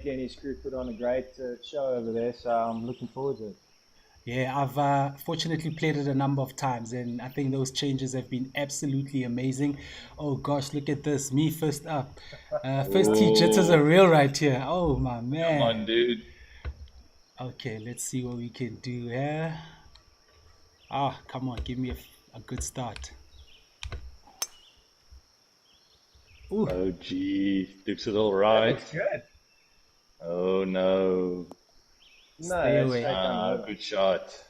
and his crew put on a great show over there, so I'm looking forward to it. Yeah, I've fortunately played it a number of times, and I think those changes have been absolutely amazing. Oh gosh, look at this. Me first up. First tee jitters are Oh, real right here. Oh my come man. on, dude. Okay, let's see what we can do here. Ah, come on, give me a good start. Ooh, Oh, gee. Tips it all That right. looks good. Oh, no. No, stay that's away. straight down the Ah, middle. good shot.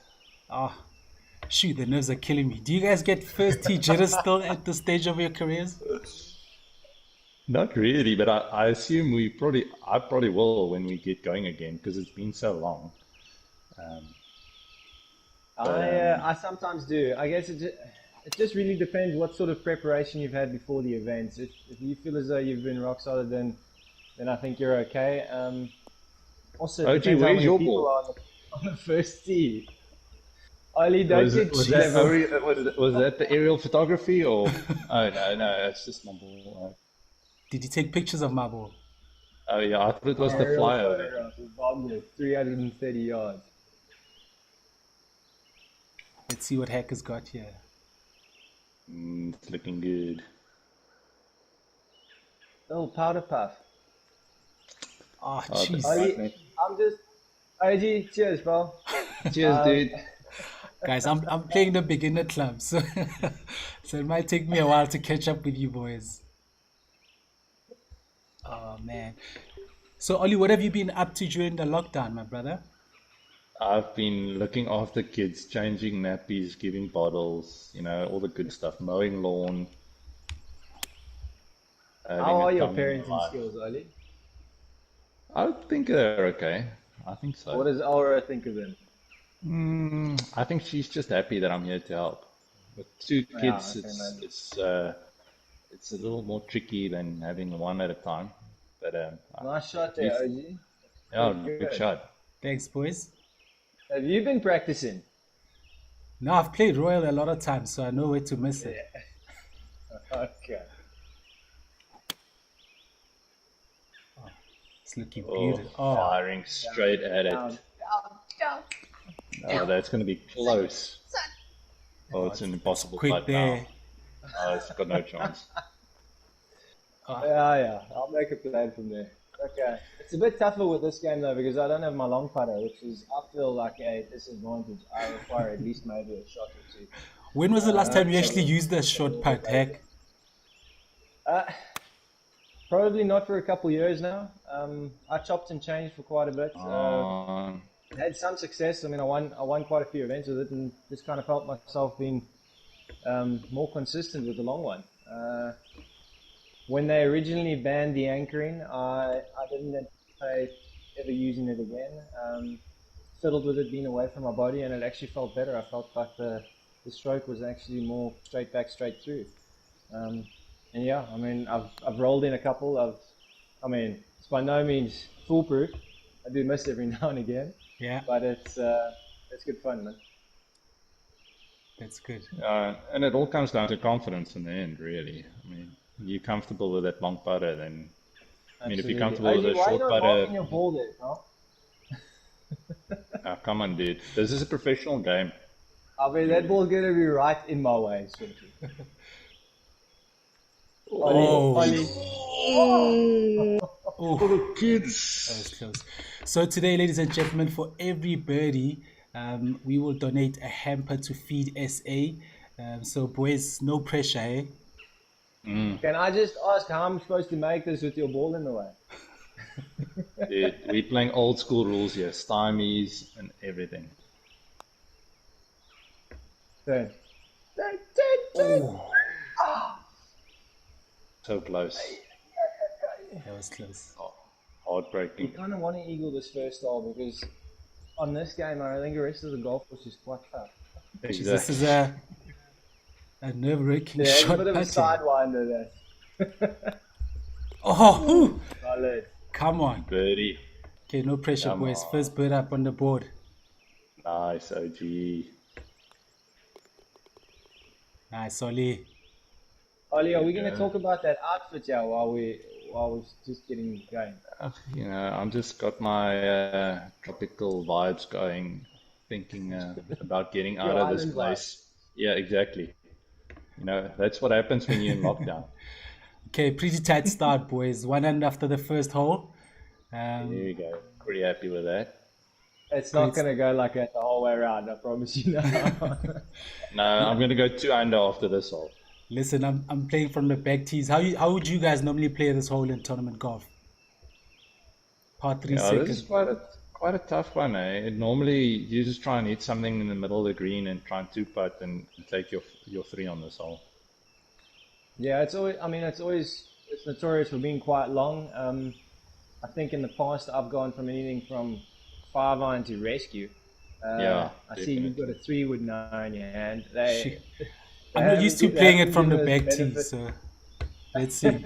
Ah, shoot, the nerves are killing me. Do you guys get first tee jitters still at this stage of your careers? Not really, but I assume I probably will when we get going again because it's been so long. Um, but I sometimes do. I guess it just really depends what sort of preparation you've had before the events. If you feel as though you've been rock solid, then I think you're okay. Also, it oh, gee, depends how where's many your people ball? are on the first tee. Ollie, don't get clever. Was that the aerial photography or? Oh no, no, it's just my ball. Did you take pictures of my ball? Oh yeah, I thought it was the Aerial flyover. photograph of Wagner, 330 yards. Let's see what Hacker's got here. It's looking good. Little powder puff. Ah, Oh, that's jeez. right, Ollie, mate. I'm just. OG, cheers, pal. Cheers, Um, dude. Guys, I'm playing the beginner club, so so it might take me a while to catch up with you boys. Oh man. So Ollie, what have you been up to during the lockdown, my brother? I've been looking after kids, changing nappies, giving bottles, all the good stuff, mowing lawn, how having a are your tummy in my parenting life. skills, Ollie? I think they're okay. I think so. What does Aura think of them? I think she's just happy that I'm here to help. With two Yeah, kids, I can imagine. it's a little more tricky than having one at a time. But Nice shot at there, least, OG. yeah, Very good good. shot. Thanks, boys. Have you been practicing? No, I've played Royal a lot of times, so I know where to miss it. Yeah. Okay. It's looking Oh, beautiful. Oh, firing Down, straight at down, it. down, down, Oh, that's going to be close. Oh, oh, it's an it's impossible quick putt now. there. Oh, it's got no chance. Oh, Yeah. I'll make a plan from there. Okay. It's a bit tougher with this game though because I don't have my long putter, which is I feel like a disadvantage. I require at least maybe a shot or two. when was the last time you So actually used the it's a short little bit putt, later. Hack? Uh, Probably not for a couple years now. I chopped and changed for quite a bit. Um, Had some success. I mean, I won quite a few events with it, and just kind of felt myself being more consistent with the long one. When they originally banned the anchoring, I didn't anticipate ever using it again. Fiddled with it being away from my body, and it actually felt better. I felt like the stroke was actually more straight back, straight through. Um, and yeah, I mean, I've rolled in a couple. I mean, it's by no means foolproof. I do miss every now and again, Yeah, but it's good fun, man. that's good. and it all comes down to confidence in the end, really. I mean, you're comfortable with that long putter, then, I mean, if you're Absolutely. comfortable with OG, a why are you short not putter, marking your ball there, bro? come on, dude. This is a professional game. I mean, that ball's gonna be right in my way shortly. Ollie, Oh, Oh, Ollie. oh, for the that was kids. close. So today, ladies and gentlemen, for every birdie, we will donate a hamper to Feed SA. So boys, no pressure, eh? Can I just ask how I'm supposed to make this with your ball in the way? Dude, we're playing old school rules here, stymies and everything. Turn. Turn. Oh, So close. that was close. Oh, You heartbreaking. kind of want to eagle this first hole because on this game, I think the rest of the golf was just quite tough. Jeez, this is Exactly. a nerve-wracking There's a bit shot of a putt here. sidewinder there. Oh, whew. Solid. Come on. Birdie. Okay, no pressure, Come boys. on. First bird up on the board. Nice, OG. Nice, Ollie. Ollie, are There you we going to go. talk about that outfit, yeah, I was just getting going? You know, I'm just got my tropical vibes going, thinking about getting out Your of this island vibe. place. Yeah, exactly. You know, that's what happens when you're in lockdown. Okay, pretty tight start, boys. One end after the first hole. There you go. Pretty happy with that. It's not Great. going to go like that the whole way around, I promise you now. No, I'm going to go 2 under after this hole. Listen, I'm playing from the back tees. How would you guys normally play this hole in tournament golf? Par three Yeah, this is second. quite a tough one, eh? Normally, you just try and hit something in the middle of the green and try and two-putt and take your three on this hole. Yeah, it's always, I mean, it's notorious for being quite long. I think in the past I've gone from anything from 5-iron to rescue. Yeah, I see you've got a definitely. 3-wood 9 in your hand. Shit. I'm not used to They playing it haven't from the given us back benefit, tees, so let's see.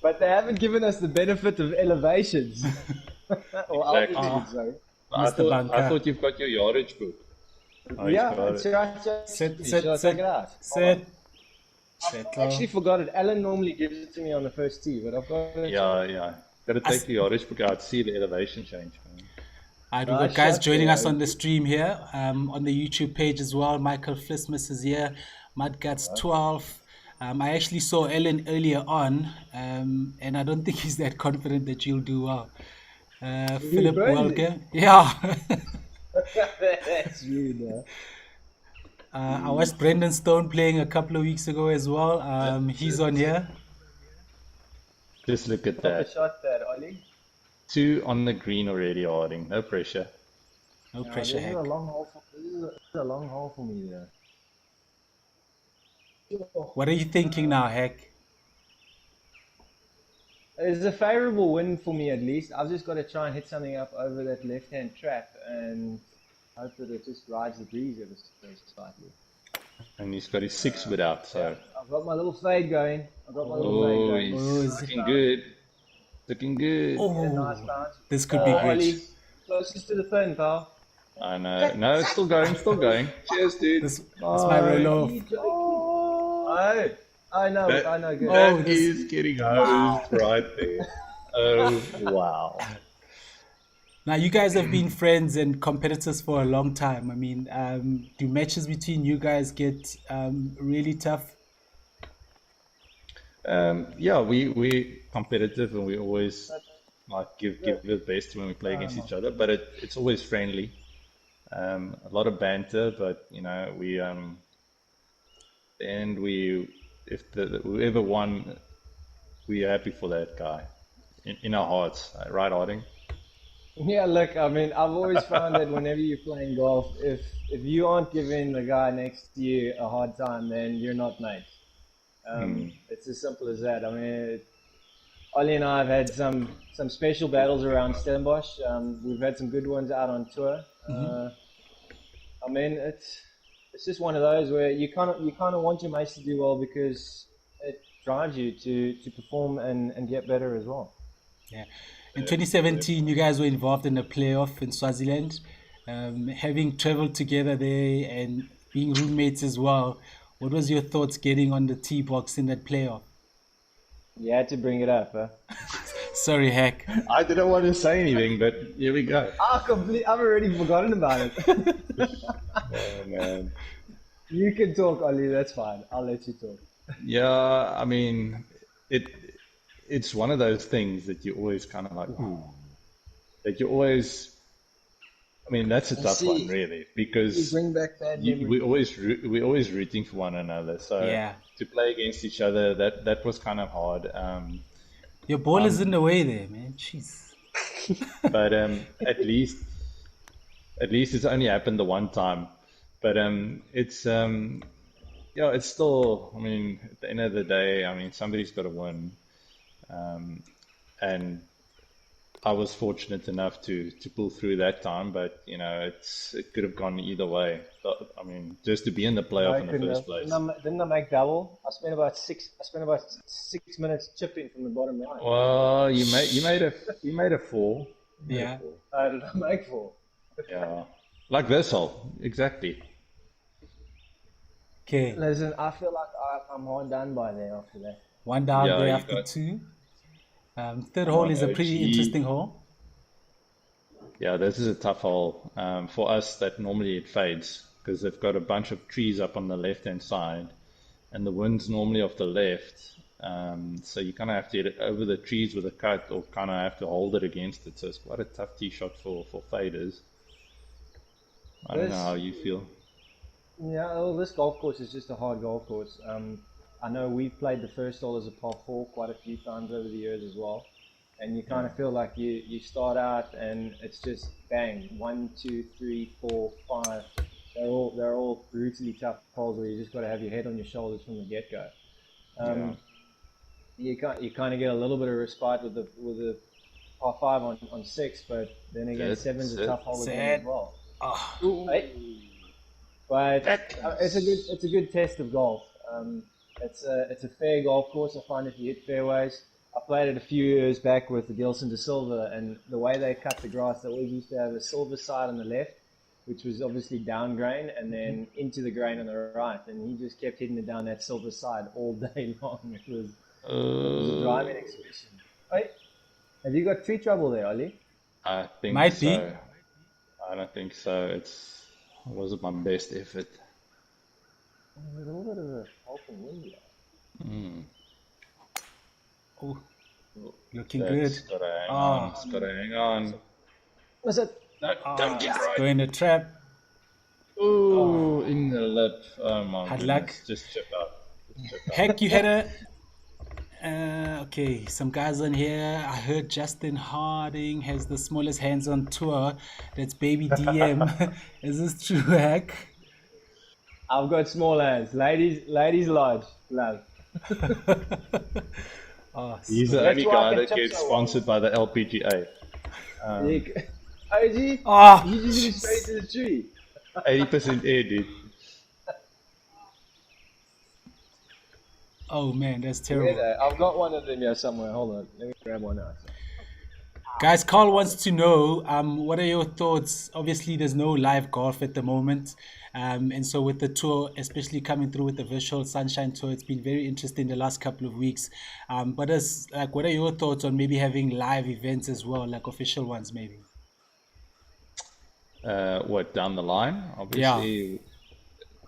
but they haven't given us the benefit of elevations or Exactly. altitude. Ah, Sorry. Mr. I Banka. thought you've got your yardage book. Oh, he's Yeah, got it's it. right. Set, Shall I set, take set, it out? Hold on. set, I actually settle. forgot it. Alan normally gives it to me on the first tee, but I've got it Yeah, here. yeah. Got to take As- the yardage book out, see the elevation change, man. Alright, we've got Nice guys shot joining there. us on the stream here, on the YouTube page as well. Michael Flismus is here. Mudguts 12. I actually saw Ellen earlier on, and I don't think he's that confident that you'll do well. Who, Philip Burnsy? Welke, yeah. That's rude, man. I watched Brendan Stone playing a couple of weeks ago as well. That's He's it. on here. Just look at Proper that. shot there, Ollie. 2 on the green already, Harding. No pressure. No No, pressure, this is a Hack. long hole for this is a long hole for me there. What are you thinking now, Hack? It's a favorable win for me at least. I've just got to try and hit something up over that left-hand trap and hope that it just rides the breeze ever so slightly. And he's got his 6-wood out, Yeah, so. I've got my little fade going. I've got my little fade Oh, going. Oh, he's is it? looking good. Looking good. Yeah, nice Oh, bounce. this could be Oh, great. Ollie, closest to the pin, pal. I know. No, it's still going, still going. Cheers, dude. This might roll Bye. off. You joking? Oh, I know it. I know good. Oh, That this. is getting hosed right there. Oh, wow. Now, you guys have been friends and competitors for a long time. I mean, do matches between you guys get really tough? Yeah, we competitive and we always like give the best when we play against each other, but it's always friendly. A lot of banter, but you know, and if whoever won, we're happy for that guy in our hearts, right, Harding? Yeah, look, I mean, I've always found that whenever you're playing golf, if you aren't giving the guy next to you a hard time, then you're not mates. It's as simple as that. I mean, Ollie and I have had some special battles around Stellenbosch. We've had some good ones out on tour. I mean, it's just one of those where you kind of want your mates to do well because it drives you to perform and get better as well. Yeah. In 2017, you guys were involved in a playoff in Swaziland. Having traveled together there and being roommates as well, what was your thoughts getting on the tee box in that playoff? You had to bring it up, huh? Sorry, Hack. I didn't want to say anything, but here we go. I've already forgotten about it. Oh man. You can talk, Ollie. That's fine. I'll let you talk. Yeah, I mean, it's one of those things that you always kind of like, ooh, that you always. I mean, that's a tough one, really, You because bring back bad memories. we're always rooting for one another. So Yeah. to play against each other, that was kind of hard. Your ball is in the way there, man. Jeez. But at least it's only happened the one time. But it's yeah, it's still. I mean, at the end of the day, I mean, somebody's got to win. And I was fortunate enough to pull through that time, but you know, it could have gone either way. But, I mean, just to be in the No, playoff I in the couldn't first have. place. Didn't I make double? I spent about 6 minutes chipping from the bottom line. Well, you made a four. You made a Yeah. four. Did I make four? Yeah, like this hole, exactly. Okay. Listen, I feel like I'm hard done by there after that. One down Yeah, there you after got two. Third I'm hole on is a pretty interesting OG. hole. Yeah, this is a tough hole. For us, that normally it fades because they've got a bunch of trees up on the left-hand side, and the wind's normally off the left. So you kind of have to get it over the trees with a cut, or kind of have to hold it against it. So it's quite a tough tee shot for faders. I don't know how This, you feel. yeah, well, this golf course is just a hard golf course. I know we've played the first hole as a par four quite a few times over the years as well, and you kind Yeah. of feel like you start out and it's just bang, one, two, three, four, five. They're all brutally tough holes where you just got to have your head on your shoulders from the get go. Yeah. Um, you kind of get a little bit of respite with the par five on six, but then again, Sit, seven's a sit. tough hole again as Sad. well. Oh, Right? Ooh, But that close. it's a good test of golf. It's a fair golf course. I find if you hit fairways. I played it a few years back with the Gilson de Silva, and the way they cut the grass, they always used to have a silver side on the left, which was obviously down grain, and then into the grain on the right, and he just kept hitting it down that silver side all day long. It was a driving Uh, exhibition. Hey, have you got tree trouble there, Ollie? I think might so. be. I don't think so. It wasn't my best effort. There's a little bit of a helping wind here. Mm. Oh, Oh, looking that's good. gotta hang on. Oh, It's gotta hang on. Was it? No, don't get it's right. going to trap. Oh, Oh, in the lip. Oh my hard luck. goodness. Just chip out. Just chip out. Heck, you had a. Okay, some guys on here. I heard Justin Harding has the smallest hands on tour. That's Baby DM. Is this true, Heck? I've got small hands. Ladies large. Love. Oh, He's the sweet. That's only why I guy can that chip gets so well. sponsored by the LPGA. You c- OG, Oh, you just hit it straight to the tree. 80% air, dude. oh man, that's Where terrible. I've got one of them here somewhere. Hold on. Let me grab one out. Guys, Carl wants to know, what are your thoughts? Obviously, there's no live golf at the moment. And so with the tour, especially coming through with the virtual Sunshine Tour, it's been very interesting the last couple of weeks. But what are your thoughts on maybe having live events as well, like official ones maybe? What, down the line? Yeah, Obviously,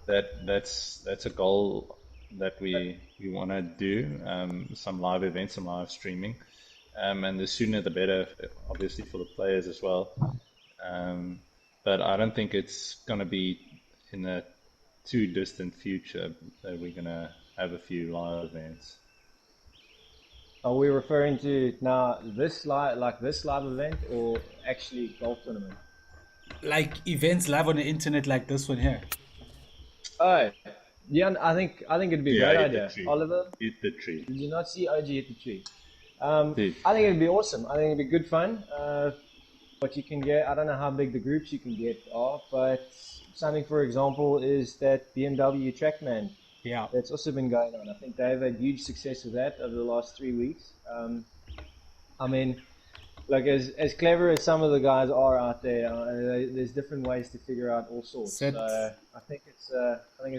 that's a goal that we want to do. Some live events, some live streaming. And the sooner the better, obviously for the players as well. Um, but I don't think it's going to be in the too distant future that we're going to have a few live events. Are we referring to now this live event or actually golf tournament? like events live on the internet like this one here. Oh, yeah. I think it'd be a Yeah, great hit the idea. tree. Oliver, Hit the tree. did you not see OG hit the tree? Dude, I think it'd be awesome. I think it'd be good fun. What you can get, I don't know how big the groups you can get are, but something, for example, is that BMW Trackman Yeah. that's also been going on. I think they've had huge success with that over the last 3 weeks. I mean, like as clever as some of the guys are out there, there's different ways to figure out all sorts. Set. So I think it's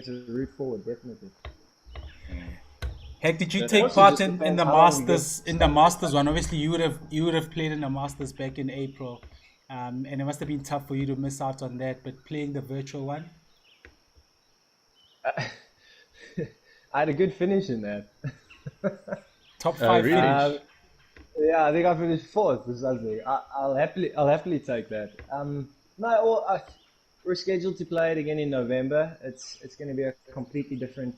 a route forward, definitely. Heck, did you that It take also part just happens. in depends the how long you get Masters stuck in the sun. one? Obviously, you would have played in the Masters back in April, and it must have been tough for you to miss out on that. But playing the virtual one, I had a good finish in that. top five Really? finish. Um, yeah, I think I finished fourth or something. I'll happily take that. No, we're scheduled to play it again in November. It's going to be a completely different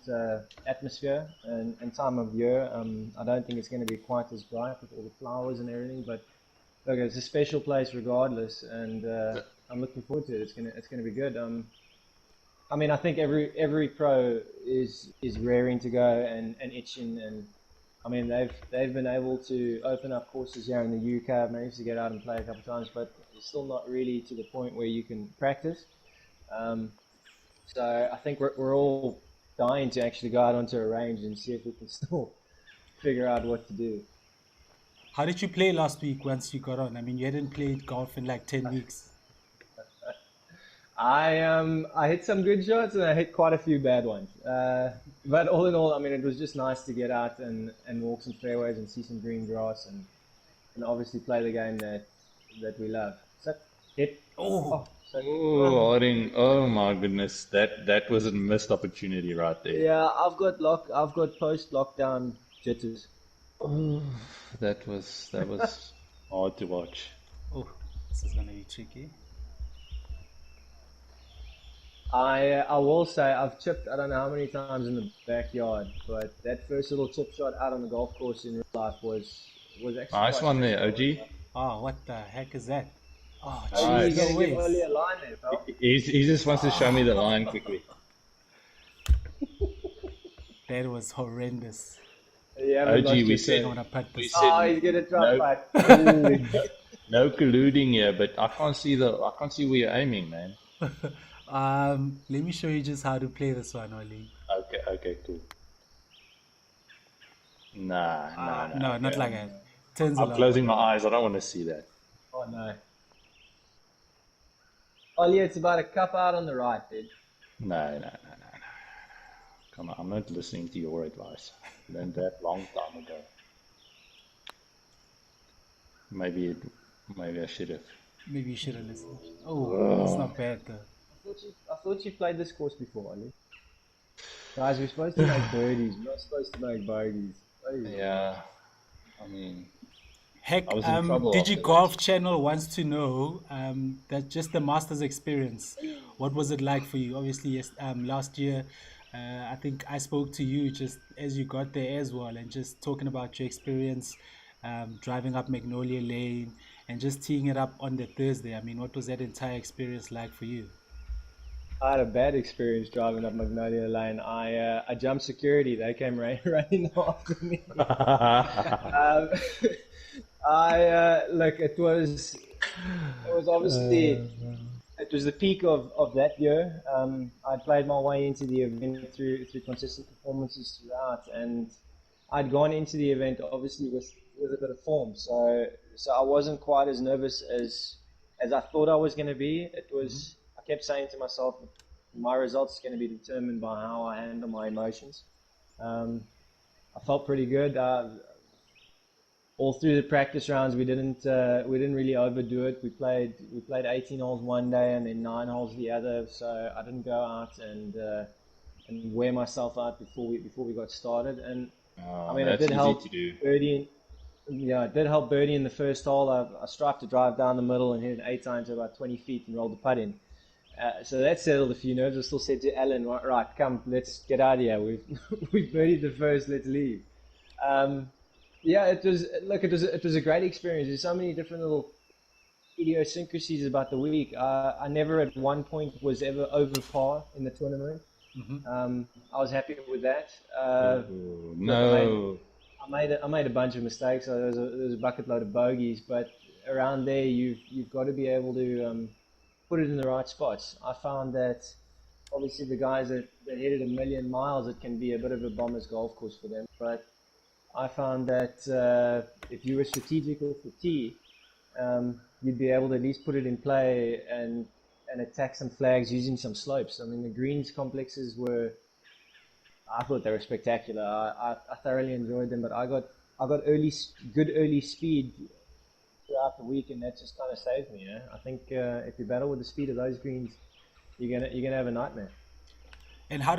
atmosphere and time of year. I don't think it's going to be quite as bright with all the flowers and everything, but look, it's a special place regardless, and I'm looking forward to it. It's gonna be good. I mean, I think every pro is raring to go and itching, and I mean they've been able to open up courses here in the UK. I've managed to get out and play a couple of times, but it's still not really to the point where you can practice. Um, so I think we're all dying to actually go out onto a range and see if we can still figure out what to do. How did you play last week once you got on? I mean, you hadn't played golf in like 10 weeks. I hit some good shots and I hit quite a few bad ones. But all in all, I mean, it was just nice to get out and walk some fairways and see some green grass. And and obviously play the game that we love. So, hit. Oh, So, Oh, Orin, oh my goodness, that was a missed opportunity right there. yeah, I've got post lockdown jitters. Oh, that was hard to watch. oh, this is gonna be tricky. I will say I've chipped I don't know how many times in the backyard, but that first little chip shot out on the golf course in real life was actually Nice quite one there, stressful. OG. Oh, what the heck is that? Oh, OG, you jeez, Nice. gonna no give ways. Oli a line there, pal? He just wants to show me the line quickly. That was horrendous. You haven't OG, lost we your said I turn. want to put we this. said Oh, he's gonna try no, putt. no colluding here, but I can't see where you're aiming, man. Let me show you just how to play this one, Oli. Okay, cool. Nah, No, not okay. like that. Turns a I'm lot. closing my eyes. I don't want to see that. Oh no. Oli, it's about a cup out on the right, dude. No. Come on, I'm not listening to your advice. Learned that long time ago. Maybe I should have. Maybe you should have listened. Oh, it's not bad though. I thought you played this course before, Oli. Guys, we're supposed to make birdies. We're not supposed to make bogeys. Yeah, I mean, Heck, I was in trouble after that. DigiGolf Channel wants to know that just the Masters experience. What was it like for you? Obviously, yes, last year, I think I spoke to you just as you got there as well, and just talking about your experience driving up Magnolia Lane and just teeing it up on the Thursday. I mean, what was that entire experience like for you? I had a bad experience driving up Magnolia Lane. I jumped security. They came running after me. Um, look. It was obviously it was the peak of that year. I played my way into the event through consistent performances throughout, and I'd gone into the event obviously with a bit of form. So I wasn't quite as nervous as I thought I was going to be. I kept saying to myself, my results are going to be determined by how I handle my emotions. Um, I felt pretty good. All through the practice rounds, we didn't really overdo it. We played 18 holes one day and then 9 holes the other. So I didn't go out and wear myself out before we got started. And I Oh, mean, it that's did easy help to do. birdie. Yeah, it did help birdie in the first hole. I strived to drive down the middle and hit it 8 times about 20 feet and rolled the putt in. So that settled a few nerves. I still said to Alan, right, come, let's get out of here. We've birdied the first, let's leave. Um, yeah, it was a great experience. There's so many different little idiosyncrasies about the week. I never at one point was ever over par in the tournament. I was happy with that. Oh, Look, I made no. I made a bunch of mistakes. So there was a bucket load of bogeys, but around there you've got to be able to put it in the right spots. I found that obviously the guys that hit it a million miles, it can be a bit of a bomber's golf course for them. But I found that if you were strategic with the tee, you'd be able to at least put it in play and attack some flags using some slopes. I mean, the greens complexes I thought they were spectacular. I thoroughly enjoyed them, but I got good early speed throughout the week, and that just kind of saved me. I think if you battle with the speed of those greens, you're gonna have a nightmare. And how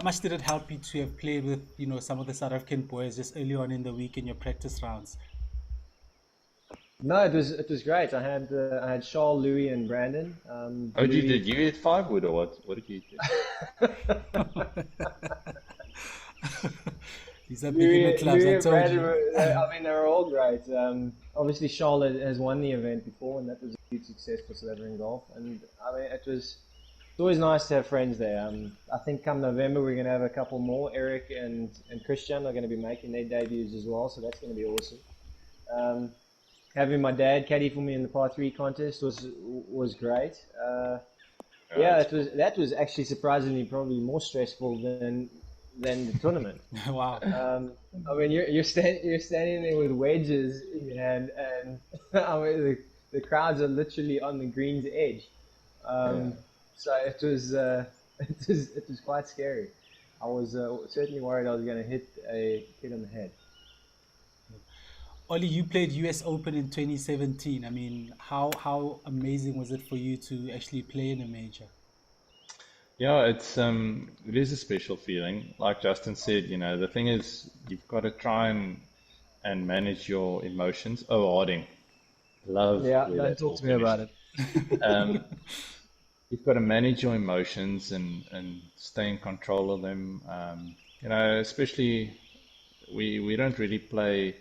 much did it help you to have played with some of the South African boys just early on in the week in your practice rounds? No, it was great. I had Charles, Louis, and Brandon. OG, Louis, did you hit 5 wood or what? What did you do? These are beginner clubs, Louis I and told Brandon you. I mean, they were all great. Obviously, Charles has won the event before, and that was a huge success for South African golf. And I mean, it's always nice to have friends there. I think come November we're going to have a couple more. Eric and Christian are going to be making their debuts as well, so that's going to be awesome. Um, Having my dad caddy for me in the par three contest was great. Yeah, Right. that was actually surprisingly probably more stressful than the tournament. Wow. I mean, you're standing there with wedges in your hand, and I mean the crowds are literally on the green's edge. Yeah. So it was quite scary. I was certainly worried I was going to hit on the head. Ollie, you played US Open in 2017. I mean, how amazing was it for you to actually play in a major? Yeah, it is a special feeling. Like Justin said, the thing is you've got to try and manage your emotions. Oh, Harding, love Yeah, where don't that's talk all to me about finished. it. Um, you've got to manage your emotions and stay in control of them. Especially we don't really play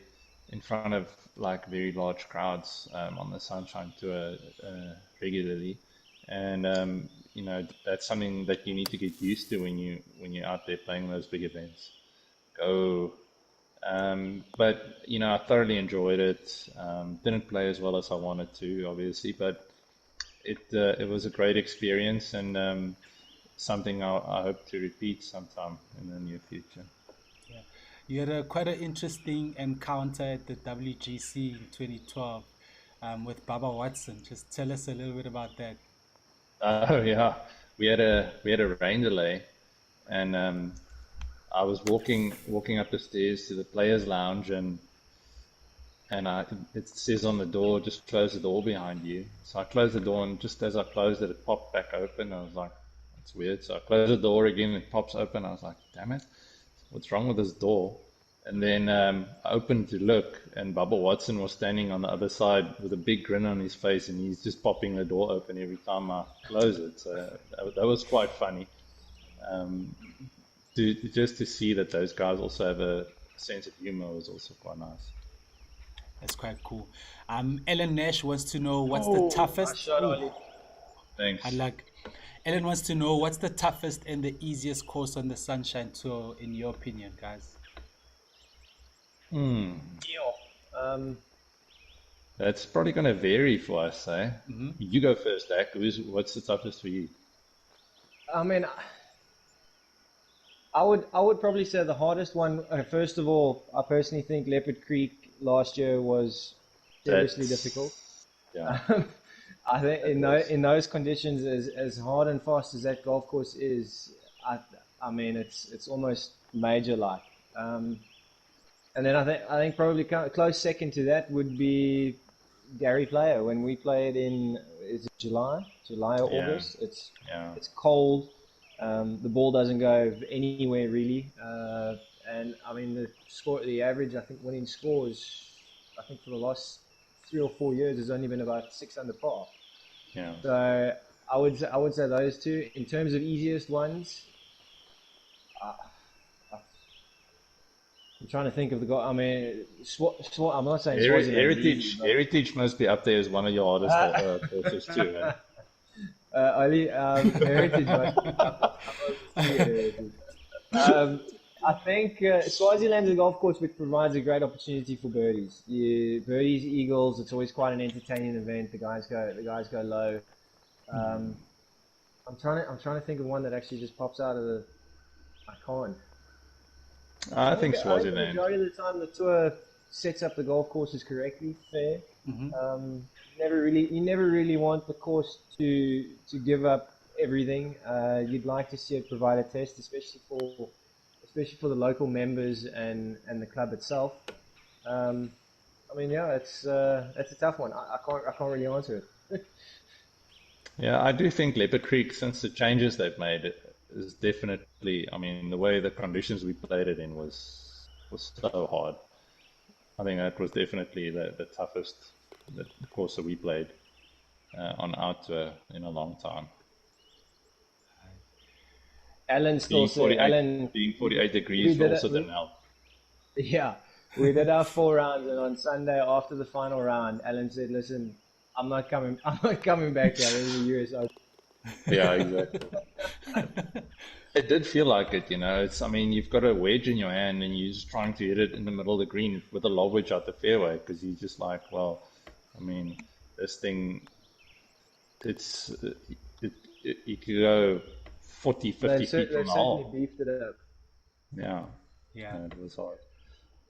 in front of like very large crowds on the Sunshine Tour regularly, and that's something that you need to get used to when you're out there playing those big events. Go, but I thoroughly enjoyed it. Didn't play as well as I wanted to, obviously, but it was a great experience and something I hope to repeat sometime in the near future. Yeah. You had quite an interesting encounter at the WGC in 2012 with Baba Watson. Just tell us a little bit about that. Oh yeah, we had a rain delay, and I was walking up the stairs to the players' lounge, and it says on the door, just close the door behind you. So I closed the door, and just as I closed it, it popped back open. I was like, that's weird. So I closed the door again, it pops open. I was like, damn it, what's wrong with this door? And then I opened to look, and Bubba Watson was standing on the other side with a big grin on his face, and he's just popping the door open every time I close it. So that was quite funny. Um, just to see that those guys also have a sense of humor was also quite nice. That's quite cool. Ellen Nash wants to know what's the Oh, nice toughest. shot, Ooh, Ollie. I Thanks. like. Ellen wants to know what's the toughest and the easiest course on the Sunshine Tour, in your opinion, guys? Hmm. Yeah. That's probably going to vary for us, eh? You go first, Dak. What's the toughest for you? I mean, I would probably say the hardest one. First of all, I personally think Leopard Creek last year was seriously difficult. That's, yeah, I think that in was. those conditions, as hard and fast as that golf course is, I I mean it's almost major like. Um, and then I think probably close second to that would be Gary Player when we played in is it July or Yeah, August. It's yeah. it's cold. The ball doesn't go anywhere really, and I mean the average I think winning score is I think for the last 3 or 4 years has only been about 6 under par. Yeah. So I would say those two in terms of easiest ones. Uh, I'm trying to think of the guy. I mean, I'm not saying Swaziland's easy, but Heritage must be up there as one of your hardest courses too, eh? only Heritage must be tough. I've overseas Heritage. I think Swaziland is a golf course which provides a great opportunity for birdies. Birdies, eagles. It's always quite an entertaining event. The guys go low. Um, I'm trying to think of one that actually just pops out of the. I can't. I I think think I think the Swaziland. majority of the time the tour sets up the golf courses correctly, fair. You never really want the course to give up everything. You'd like to see it provide a test, especially for the local members and the club itself. Um, I mean, yeah, it's a tough one. I can't really answer it. Yeah, I do think Leopard Creek, since the changes they've made, it is definitely. I mean, the way the conditions we played it in was so hard. I think that was definitely the toughest the course that we played on our tour in a long time. Alan still Being said, 48, Alan, being we, 48 we degrees did it. also didn't help. Yeah, we did our 4 rounds, and on Sunday after the final round, Alan said, "Listen, I'm not coming. I'm not coming back here. This is the US Open." Yeah, exactly. It did feel like it, It's, I mean, you've got a wedge in your hand and you're just trying to hit it in the middle of the green with a lob wedge out the fairway because you're just like, well, I mean, this thing, it's, it could go 40, 50 feet from They've the certainly hole. beefed it up, Yeah, Yeah. yeah, it was hard.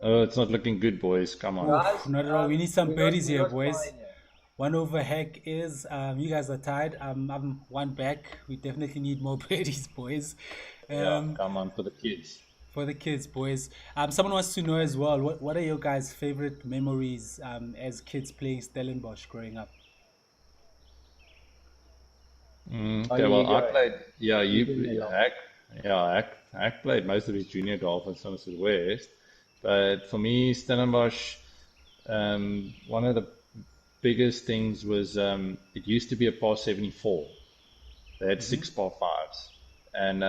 Oh, it's not looking good, boys. Come on. Oof, guys. not at all. We need some We're not birdies we're here, not boys. flying yet. One over hack is you guys are tied. I'm one back. We definitely need more birdies, boys. Yeah, Um, come on for the kids. For the kids, boys. Someone wants to know as well, what are your guys' favorite memories as kids playing Stellenbosch growing up? Oh, Okay, well, you I go. played, yeah, You've been there long. Hack played most of his junior golf in Somerset West. But for me, Stellenbosch, one of the biggest things was it used to be a par 74. They had Hmm. six par fives. And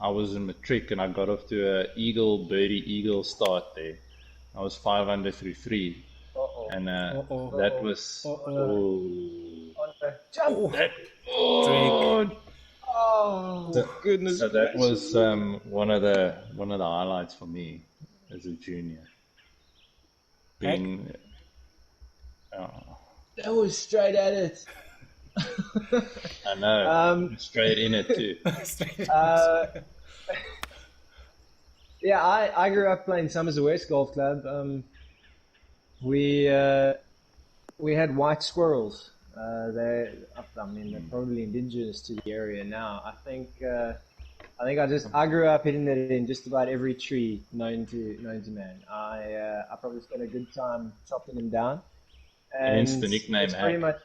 I was in matric and I got off to a eagle, birdie, eagle start there. I was 5 under through three. Uh-oh. And Uh-oh. that Uh-oh. was, Oh no. oh, Oh no. Jump! that, Drake. oh, Oh, so, goodness so that was gracious. one of the highlights for me as a junior. Heck. Being, oh, That was straight at it. I know, Um, straight in it too. Straight. uh, yeah, I grew up playing Somerset West Golf Club. We uh, we had white squirrels. I mean, they're probably indigenous to the area now. I grew up hitting it in just about every tree known to man. I probably spent a good time chopping them down, Hence and the nickname it's pretty Hack. much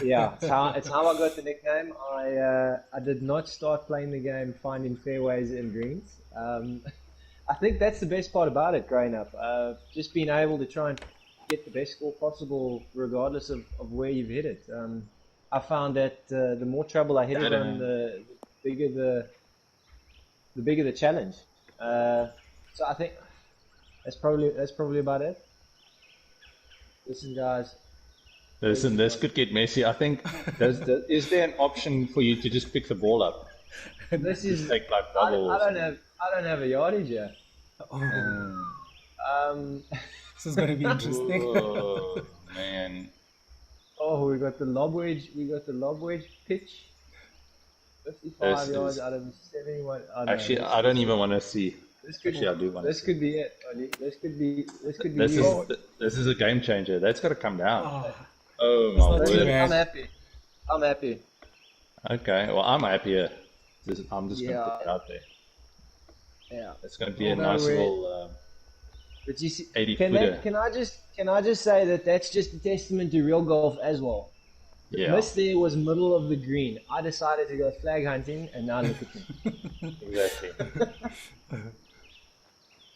yeah. It's how I got the nickname. I did not start playing the game finding fairways and greens. I think that's the best part about it growing up. Just being able to try and get the best score possible regardless of where you've hit it. I found that the more trouble I hit it That, on, the bigger the bigger the challenge. So I think that's probably about it. Listen, guys, listen, crazy this one. could get messy. I think, is there an option for you to just pick the ball up? This Just is take like I, bubble I or don't something? have I don't have a yardage yet. Oh, Um, this is going to be interesting. Oh, man. oh, we got the lob wedge. We got the lob wedge pitch. This 55 yards is, out of 71. Oh no, actually, this I don't this even want to see. this could Actually, I do want to this see. could be it, Ollie. This could be This you. is this is a game changer. That's got to come down. Oh, Oh it's my not too word. I'm bad. happy. I'm happy. Okay, well, I'm happier. I'm just going to put Yeah, it out there. yeah. It's going to be Oh, a No, nice we little but you see, 80 can footer. that can I just say that that's just a testament to real golf as well. The Yeah, miss there was middle of the green. I decided to go flag hunting, and now look at me. exactly.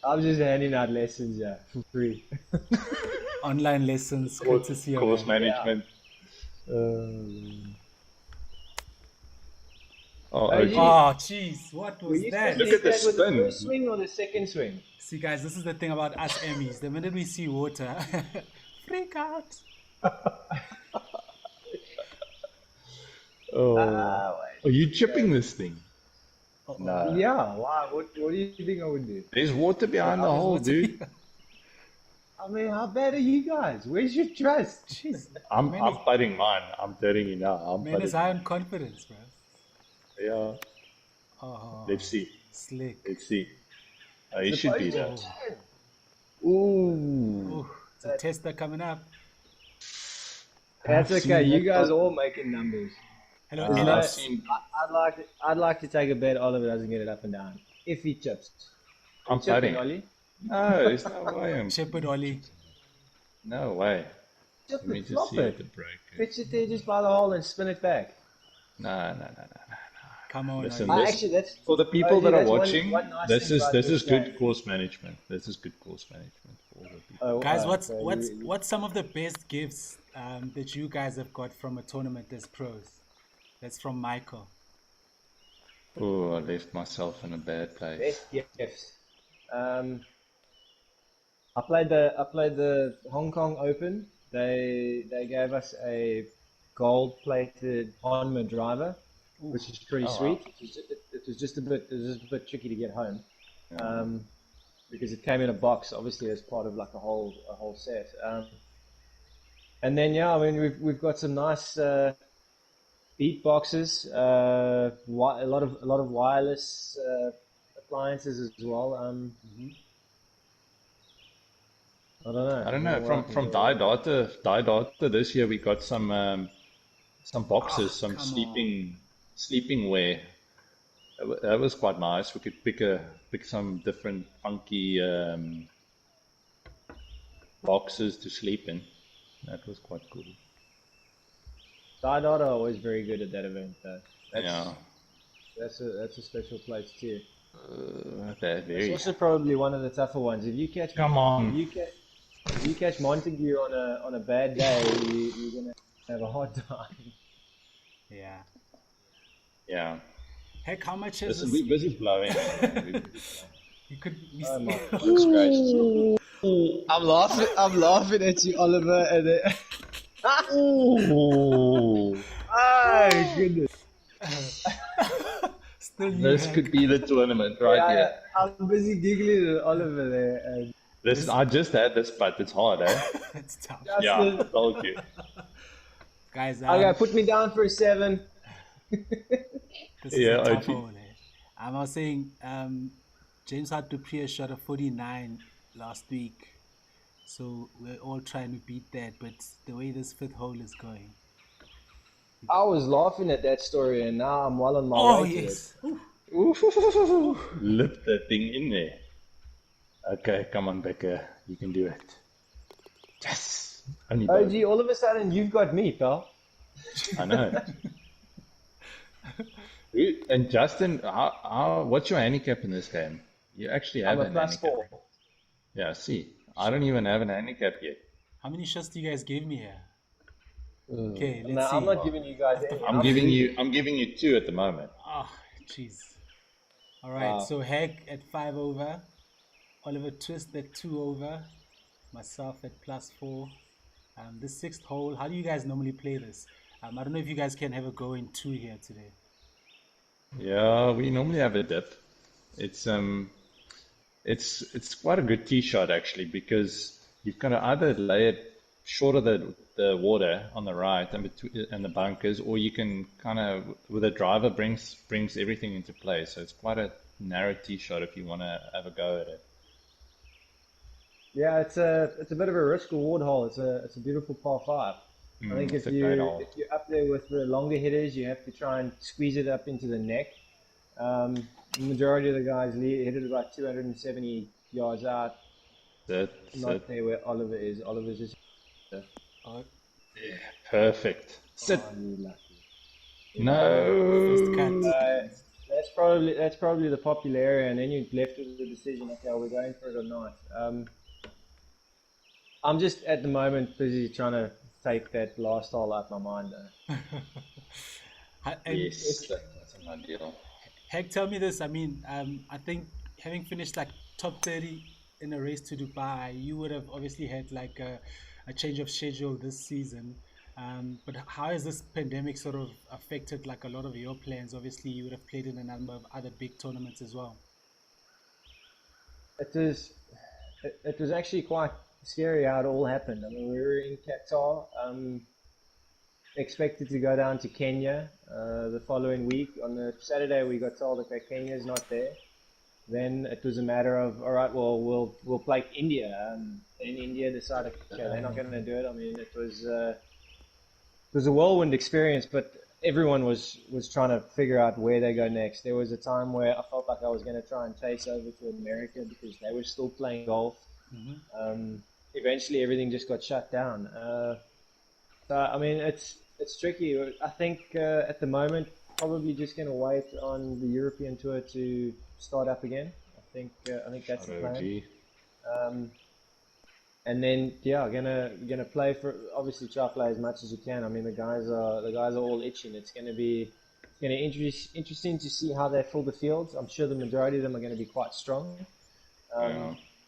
I'm just handing out lessons, yeah, for free. Online lessons, Course, courtesy of course Andy. Yeah. management. Um, oh, OG. OG, Oh, jeez, what were was you supposed to that? Look at hit the that with the first spin. swing or the second swing? See, guys, this is the thing about us Emmys. The minute we see water, freak out. Oh, Wait. are you chipping this thing? Uh-oh. No. Yeah, why? What do you think I would do? There's water behind the There's hole, water dude. here. I mean, how bad are you guys? Where's your trust? Jeez, I'm putting mine. I'm telling you now. I'm man is putting high mine. on confidence, bro. Yeah. Oh, Let's see. slick. Let's see. You should be Supposed to there. ten. Ooh, Oh, it's a tester coming up. that's I've okay. seen You that. guys are all making numbers. Hello, There's I've no. Dennis. seen. I'd like to take a bet Oliver doesn't get it up and down if he chips. Are you I'm chipping, putting. Ollie? No, there's no way. Shepherd Ollie. No way. Chip Let me it, just flop see what the it. break is. Pitch it there just by the hole and spin it back. No. Come on, Listen, Ollie. this Actually, that's for the people Ollie, that are that's watching. one nice This thing is about this this is good game. course management. This is good course management for all the people. Oh, Guys, okay. what's some of the best gifts that you guys have got from a tournament as pros? That's from Michael. Oh, I left myself in a bad place. Best gifts. I played the Hong Kong Open. They gave us a gold-plated Honma driver, which is pretty Oh wow. sweet. It was just a bit tricky to get home, Yeah. because it came in a box, obviously as part of like a whole set. And then yeah, I mean we've got some nice beat boxes, a lot of wireless appliances as well. I don't know. I don't I don't know. know what I From can do. Die Data this year we got some boxes, Oh, some come on. sleeping wear. That was quite nice. We could pick some different funky boxes to sleep in. That was quite cool. Side are always very good at that event, though. Yeah, That's a special place too. they're It's very. also probably one of the tougher ones. Come on. If you catch Montague on a bad day, you're gonna have a hard time. Yeah. Yeah. Heck, how much is Listen, this? we're busy blowing. We're busy You could. Oh my goodness gracious! I'm laughing at you, Oliver. And blowing. oh goodness! Still you, This Heck. could be the tournament right here. I'm busy giggling at Oliver there. And Listen, I just had this, but it's hard, eh? It's tough. Yeah, Justin, I told you. Guys, okay, put me down for a 7. this is Yeah, a tough IG. hole. I was saying, James had to pre a shot of 49 last week. So we're all trying to beat that. But the way this fifth hole is going. I was laughing at that story, and now I'm well on my Oh, way to it. yes. Ooh. Ooh, lift that thing in there. Okay, come on, Bekker. You can do it. Yes! Only Oh, both. gee, all of a sudden you've got me, pal. I know. And Justin, what's your handicap in this game? You actually have I'm a an plus handicap. 4. Yeah, see, I don't even have an handicap yet. How many shots do you guys give me here? Okay, No, let's see. I'm not giving you guys any. I'm giving you 2 at the moment. Oh, jeez. All right, so Heck at 5 over, Oliver Twist at 2 over, myself at plus 4. The sixth hole, how do you guys normally play this? I don't know if you guys can have a go in 2 here today. Yeah, we normally have a dip. It's quite a good tee shot actually because you've got to either lay it short of the water on the right and the bunkers, or you can kind of with a driver brings everything into play. So it's quite a narrow tee shot if you want to have a go at it. Yeah, it's a bit of a risk reward hole. It's a beautiful par 5. I think It's if a great hole. you're up there with the longer hitters, you have to try and squeeze it up into the neck. The majority of the guys hit it about 270 yards out. Not there where Oliver is. Oliver's just Oh, Perfect. Sit. you lucky. first No. cut. That's probably the popular area, and then you're left with the decision. Okay, are we going for it or not? I'm just at the moment busy trying to take that last hole out my mind. And Yes, that's an ideal. Heck, tell me this. I mean, I think having finished like top 30 in a race to Dubai, you would have obviously had like a change of schedule this season. But how has this pandemic sort of affected like a lot of your plans? Obviously, you would have played in a number of other big tournaments as well. It was actually quite scary how it all happened. I mean, we were in Qatar, expected to go down to Kenya the following week. On the Saturday, we got told, okay, Kenya's not there. Then it was a matter of, all right, well, we'll play India. And India decided, okay, they're not going to do it. I mean, it was a whirlwind experience, but everyone was trying to figure out where they go next. There was a time where I felt like I was going to try and chase over to America because they were still playing golf. Eventually, everything just got shut down. So, I mean, it's tricky. I think at the moment, probably just going to wait on the European tour to start up again. I think that's the plan. And then gonna play for, obviously try to play as much as you can. I mean the guys are all itching. It's gonna be interesting to see how they fill the fields. I'm sure the majority of them are going to be quite strong,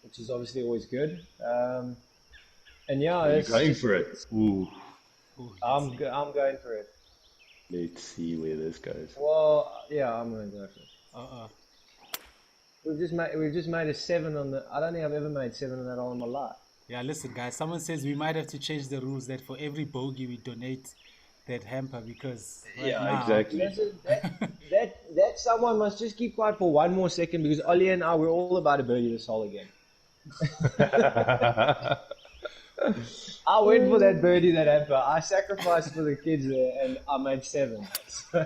which is obviously always good. And yeah, You're going for it. Ooh. I'm going for it. Let's see where this goes. Well, yeah, I'm going to go for it. We've just made a 7 on the. I don't think I've ever made 7 on that all in my life. Yeah, listen, guys. Someone says we might have to change the rules that for every bogey we donate that hamper because now, exactly. That someone must just keep quiet for one more second because Ollie and I we're all about to birdie this hole again. I went for that birdie, that hamper. I sacrificed for the kids there, and I made 7. So.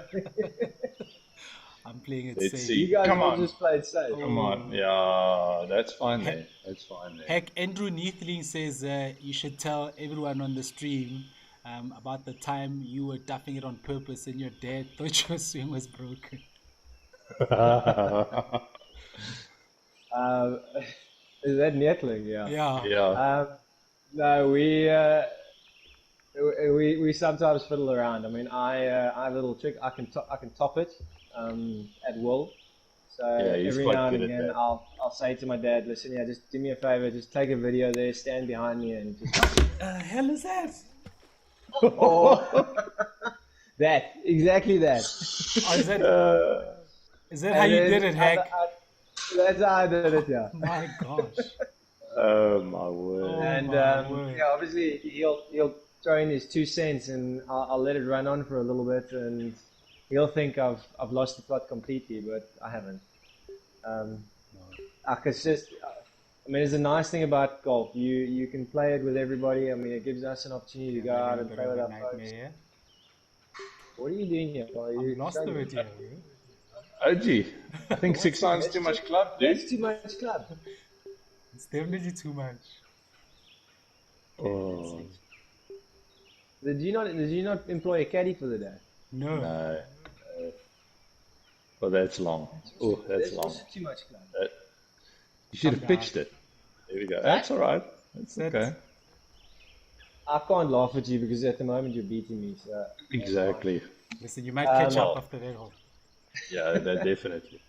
I'm playing it Let's safe. see. You guys Come all on. just played safe. Come on. Yeah, that's fine there. That's fine there. Heck, Andrew Neathling says you should tell everyone on the stream about the time you were duffing it on purpose and your dad thought your swing was broken. Um, is that Netling? Yeah. Yeah. Yeah. No, we sometimes fiddle around. I mean, I have a little trick. I can top it at will. So Yeah, he's every quite now and good at again, that. I'll say to my dad, listen, yeah, just do me a favor, just take a video there, stand behind me, and just Hell is that? that exactly that. Oh, is that how And you then did it, Heck? that's how I did it, yeah. My gosh. Oh my word. Oh And my word. yeah, obviously he'll throw in his 2 cents, and I'll let it run on for a little bit, and he'll think I've lost the plot completely, but I haven't. It's just, I mean, it's a nice thing about golf. You can play it with everybody. I mean, it gives us an opportunity to go Having out a and bit play of with a our folks. nightmare. What are you doing here? Are I'm you lost of struggling? it here. OG, I think 6 irons too much club, dude. That's too much club. It's definitely too much. Oh, Did you not employ a caddy for the day? No. no. Well, that's long. Oh, that's That's long. also too much club. You should have Calm down. pitched it. There we go. That's all right. That's That's- okay. I can't laugh at you because at the moment you're beating me. So Exactly. Listen, you might catch well- up after that hole. Yeah, that definitely.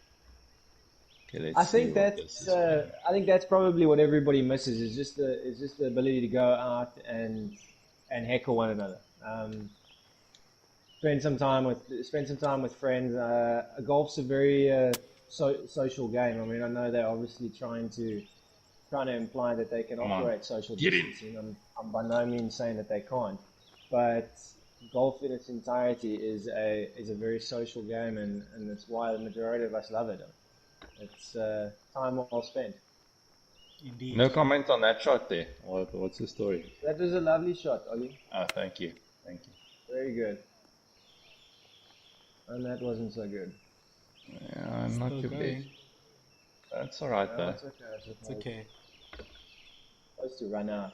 Okay, let's I see think what this is. I think that's probably what everybody misses is just the ability to go out and heckle one another. Spend some time with friends. Golf's a very social game. I mean, I know they're obviously trying to imply that they can Come on. operate social Get in. distancing. I'm by no means saying that they can't, but golf in its entirety is a very social game, and that's why the majority of us love it. It's time well spent. Indeed. No comment on that shot there. What's the story? That was a lovely shot, Ollie. Oh, thank you. Thank you. Very good. And that wasn't so good. Yeah, not Still too going. bad. That's all right, No, though. it's okay. It's okay. Supposed to run out.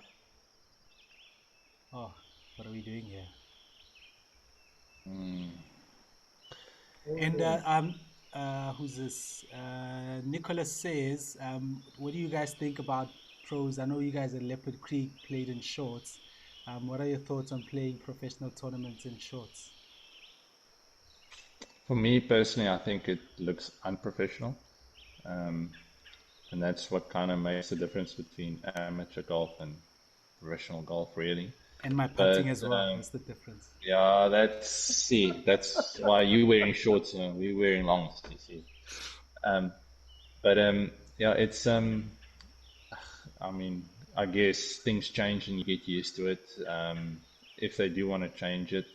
Oh, what are we doing here? Hmm. And who's this? Nicholas says, what do you guys think about pros? I know you guys at Leopard Creek played in shorts. What are your thoughts on playing professional tournaments in shorts? For me personally, I think it looks unprofessional. And that's what kind of makes the difference between amateur golf and professional golf, really. And my putting But, as well. That's the difference. Yeah, that's why you wearing shorts and we wearing longs, you see. But yeah, it's I mean, I guess things change and you get used to it. If they do want to change it,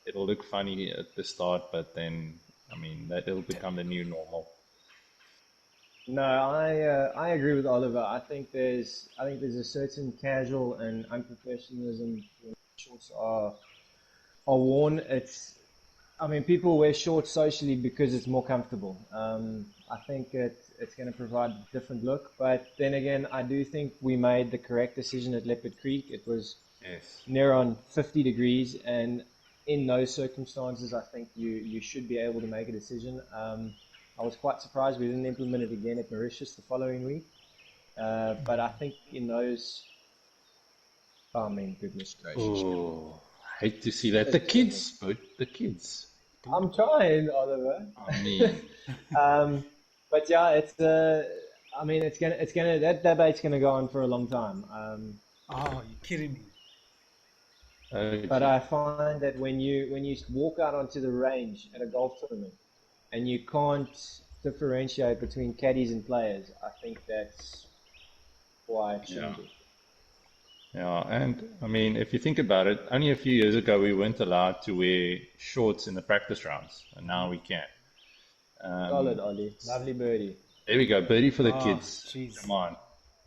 it'll look funny at the start, but then I mean that it'll become the new normal. No, I agree with Oliver. I think there's a certain casual and unprofessionalism when shorts are worn. I mean, people wear shorts socially because it's more comfortable. I think it's going to provide a different look. But then again, I do think we made the correct decision at Leopard Creek. It was Yes. near on 50 degrees, and in those circumstances, I think you should be able to make a decision. I was quite surprised we didn't implement it again at Mauritius the following week. But I think in those, I mean, goodness gracious. Oh, I hate to see that. The kids, but the kids. I'm trying, Oliver. I mean, But yeah, I mean, that debate's gonna go on for a long time. Oh, you're kidding me. But I find that when you walk out onto the range at a golf tournament and you can't differentiate between caddies and players, I think that's why it shouldn't be. yeah, and I mean, if you think about it, only a few years ago we weren't allowed to wear shorts in the practice rounds, and now we can. Solid, Ollie. Lovely birdie. There we go, birdie for the Oh, kids. jeez. Come on,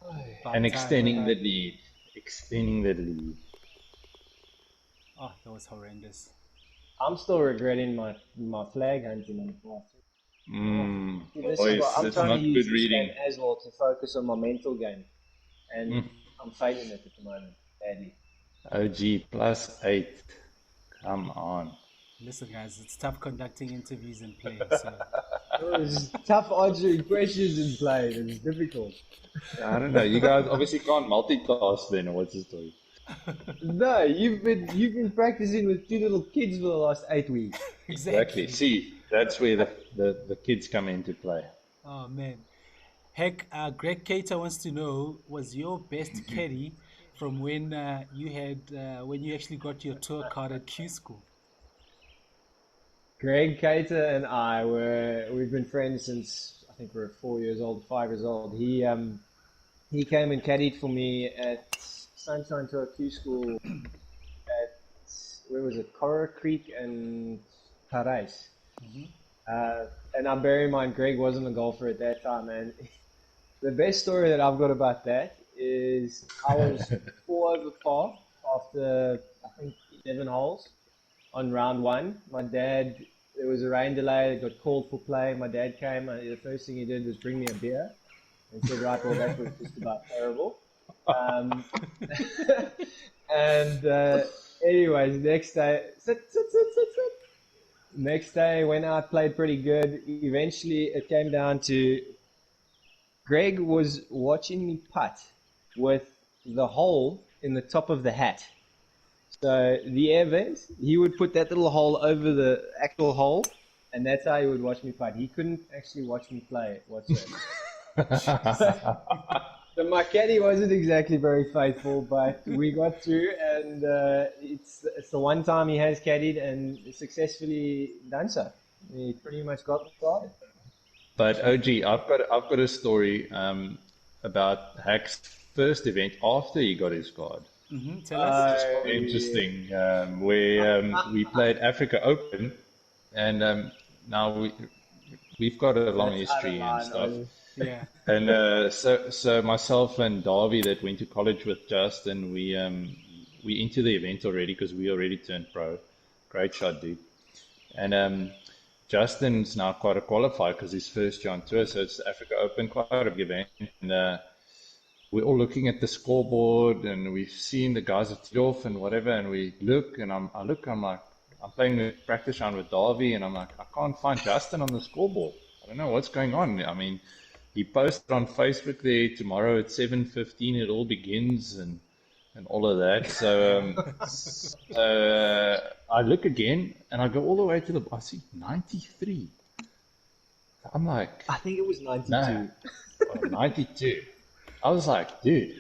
About and time. extending the lead, extending the lead. Oh, that was horrendous. I'm still regretting my flag hunting on the past. See, this is what Boys, I'm it's trying to not use good this game reading. as well to focus on my mental game, and I'm failing it at the moment badly. OG +8. Come on. Listen, guys, it's tough conducting interviews and playing. So It's tough answering questions in play. It's difficult. I don't know. You guys obviously can't multitask then, or what's the story? No, you've been practicing with two little kids for the last 8 weeks. Exactly. See, that's where the kids come into play. Oh man. Heck, Greg Cater wants to know, was your best caddy from when when you actually got your tour card at Q School? Greg Cater and we've been friends since I think we're 4 years old, 5 years old. He came and caddied for me at Sunshine Tour Q School at, where was it, Coral Creek and Paris. And I bear in mind Greg wasn't a golfer at that time, and the best story that I've got about that is I was 4 over par after I think 11 holes on round one. My dad, there was a rain delay, got called for play. My dad came, and the first thing he did was bring me a beer and said, right, well, that was just about terrible. Um, and anyways, next day, next day went out, played pretty good. Eventually, it came down to Greg was watching me putt with the hole in the top of the hat. So the air vent, he would put that little hole over the actual hole, and that's how he would watch me putt. He couldn't actually watch me play whatsoever. So my caddy wasn't exactly very faithful, but we got through, and it's the one time he has caddied and successfully done so. He pretty much got started. But OG, I've got a story about Hack's first event after he got his card. Tell us. Interesting. Where we played Africa Open, and now we've got a long That's out of history and line, stuff. Yeah. And so myself and Darby that went to college with Justin, we into the event already because we already turned pro. Great shot, dude. And Justin's now quite a qualifier because his first year on tour, so it's Africa Open, quite a big event. And we're all looking at the scoreboard, and we've seen the guys at off and whatever, and we look, and I'm like, I'm playing the practice round with Darby, and I'm like, I can't find Justin on the scoreboard. I don't know what's going on. I mean, he posted on Facebook there, tomorrow at 7:15 it all begins, and all of that. So I look again, and I go all the way to I see 93. I'm like, I think it was 92. no, 92. I was like, dude.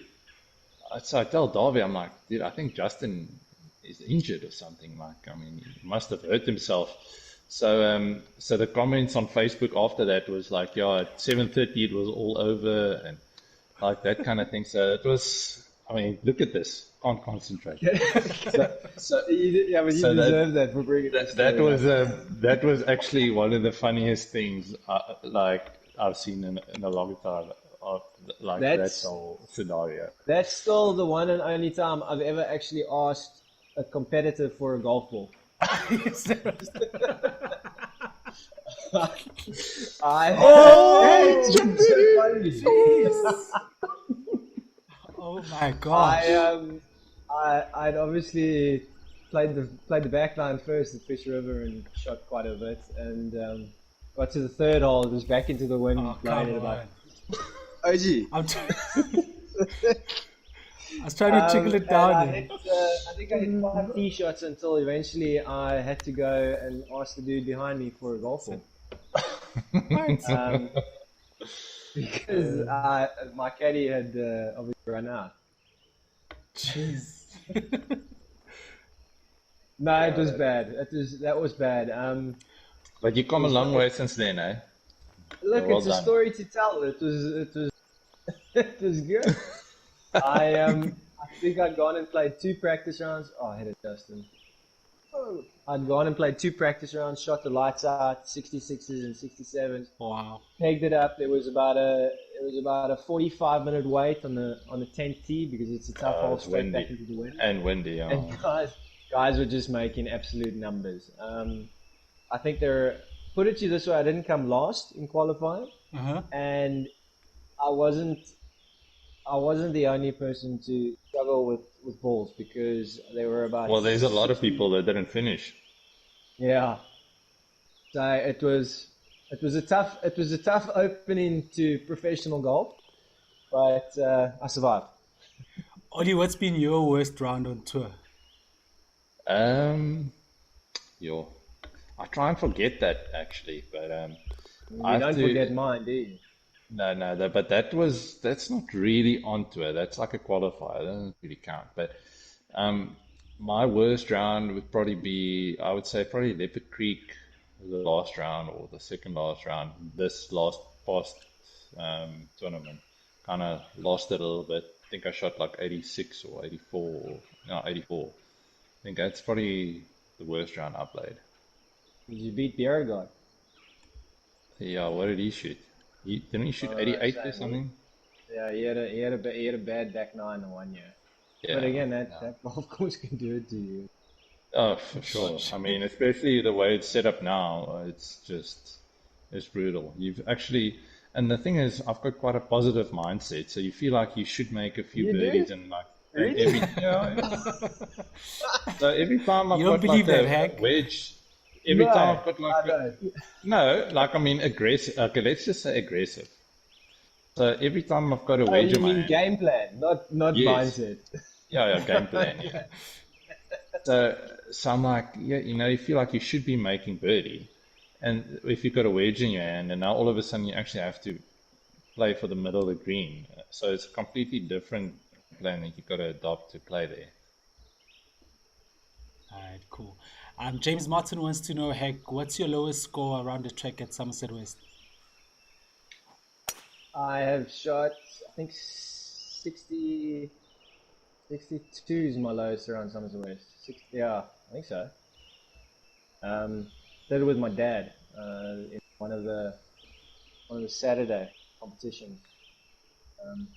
So I tell Darby, I'm like, dude, I think Justin is injured or something. Like, I mean, he must have hurt himself. So the comments on Facebook after that was like, yeah, at 7:30 it was all over and like that kind of thing. So it was, I mean, look at this, can't concentrate. So you deserve that for bringing That was actually one of the funniest things like I've seen in a long time of like that whole scenario. That's still the one and only time I've ever actually asked a competitor for a golf ball. Oh my gosh. I'd obviously played the back line first at Fish River and shot quite a bit, and got to the third hole. It was back into the wind, blowing it about. OG. I was trying to tickle it down. I think I hit 5 tee shots until eventually I had to go and ask the dude behind me for a golf ball. Because my caddy had obviously run out. Jeez. No, it was bad. That was bad. But you come a long way since then, eh? Look, well it's done. A story to tell. It was it was good. I think I'd gone and played 2 practice rounds. Oh, I hit it, Justin. I'd gone and played 2 practice rounds, shot the lights out, 66s and 67s. Wow. Pegged it up. There was about a 45-minute wait on the 10th tee because it's a tough hole straight back into the wind. And windy, And guys were just making absolute numbers. I think there put it to you this way: I didn't come last in qualifying, Uh-huh. and I wasn't I wasn't the only person to struggle with balls because there were about Well, there's a lot of 60. people that didn't finish. Yeah, so it was a tough opening to professional golf, but I survived. Ollie, what's been your worst round on tour? Um, yo, I try and forget that actually, but I You have don't to. forget mine, do you? No, no, but that's not really on tour. That's like a qualifier. That doesn't really count. But um, my worst round would probably be, I would say, probably Leopard Creek, the last round or the second last round. This last past tournament, kind of lost it a little bit. I think I shot like 86 or 84, no, 84. I think that's probably the worst round I played. Did you beat Beauregard? Yeah, what did he shoot? Didn't he shoot No, 88 or same. something? Yeah, he had a bad back nine in 1 year. But Yeah. again, that golf course can do it to you. Oh, for sure. I mean, especially the way it's set up now, it's brutal. You've actually, and the thing is, I've got quite a positive mindset, so you feel like you should make a few You do? birdies and like, and Really? so every time You I've don't got like believe that, a Hack? wedge, every No, time I've got like I don't. no, like I mean aggressive, okay, let's just say aggressive. So every time I've got a Oh, wedge you in my mean hand, game plan, not yes, mindset. yeah, yeah, game plan, yeah. Okay. So, so I'm like, yeah, you feel like you should be making birdie. And if you've got a wedge in your hand, and now all of a sudden you actually have to play for the middle of the green. So it's a completely different plan that you've got to adopt to play there. All right, cool. James Martin wants to know, Hack, what's your lowest score around the track at Somerset West? I have shot, I think 60, 62 is my lowest around Somerset West. 60, yeah, I think so. Did it with my dad in one of the Saturday competitions. Um,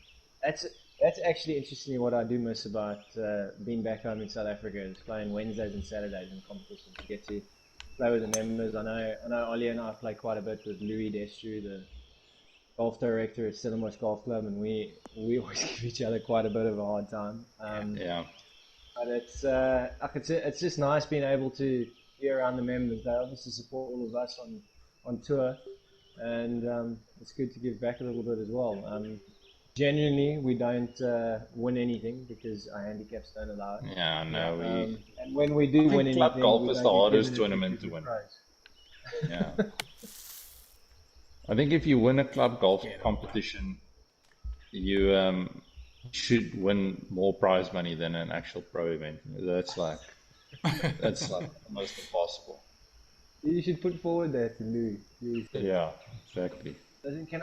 that's that's actually interestingly what I do miss about being back home in South Africa is playing Wednesdays and Saturdays in competitions. You get to play with the members. I know Ollie and I play quite a bit with Louis Destru, the golf director at Stellenbosch Golf Club, and we always give each other quite a bit of a hard time. Yeah, But it's just nice being able to be around the members. They obviously support all of us on tour, and it's good to give back a little bit as well. Genuinely, we don't win anything because our handicaps don't allow it. yeah, no, And when we I do win think club anything, golf we is the don't get hardest given it tournament because to we're win. pros. Yeah. I think if you win a club golf Get over. competition, you should win more prize money than an actual pro event. That's like almost impossible. You should put forward that to Louis. Louis said. Yeah, exactly. Listen, can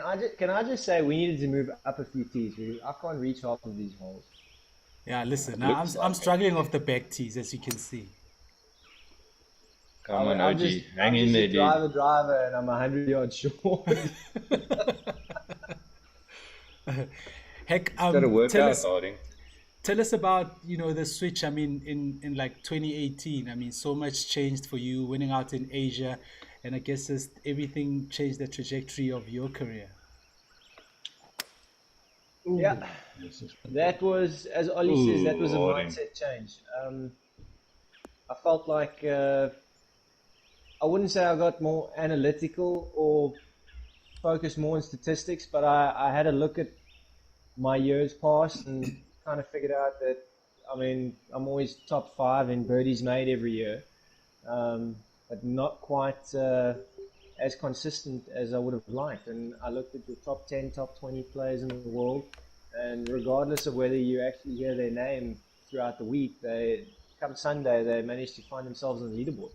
I just say we needed to move up a few tees. I can't reach half of these holes. Yeah, listen, It now I'm looks I'm like it. struggling off the back tees, as you can see. Come on, I'm OG, just hang I'm in just a there, dude. driver, and I'm 100 yards short. Heck, Got to work out, Harding. tell us about the switch. I mean, in like 2018, I mean, so much changed for you winning out in Asia, and I guess everything changed the trajectory of your career. Yeah, This is that was, as Ollie says, that Ooh, was a Harding. mindset change. I felt like I wouldn't say I got more analytical or focused more on statistics, but I had a look at my years past and kind of figured out that I mean I'm always top five in birdies made every year, but not quite as consistent as I would have liked. And I looked at the top 10, top 20 players in the world, and regardless of whether you actually hear their name throughout the week, they come Sunday they manage to find themselves on the leaderboard.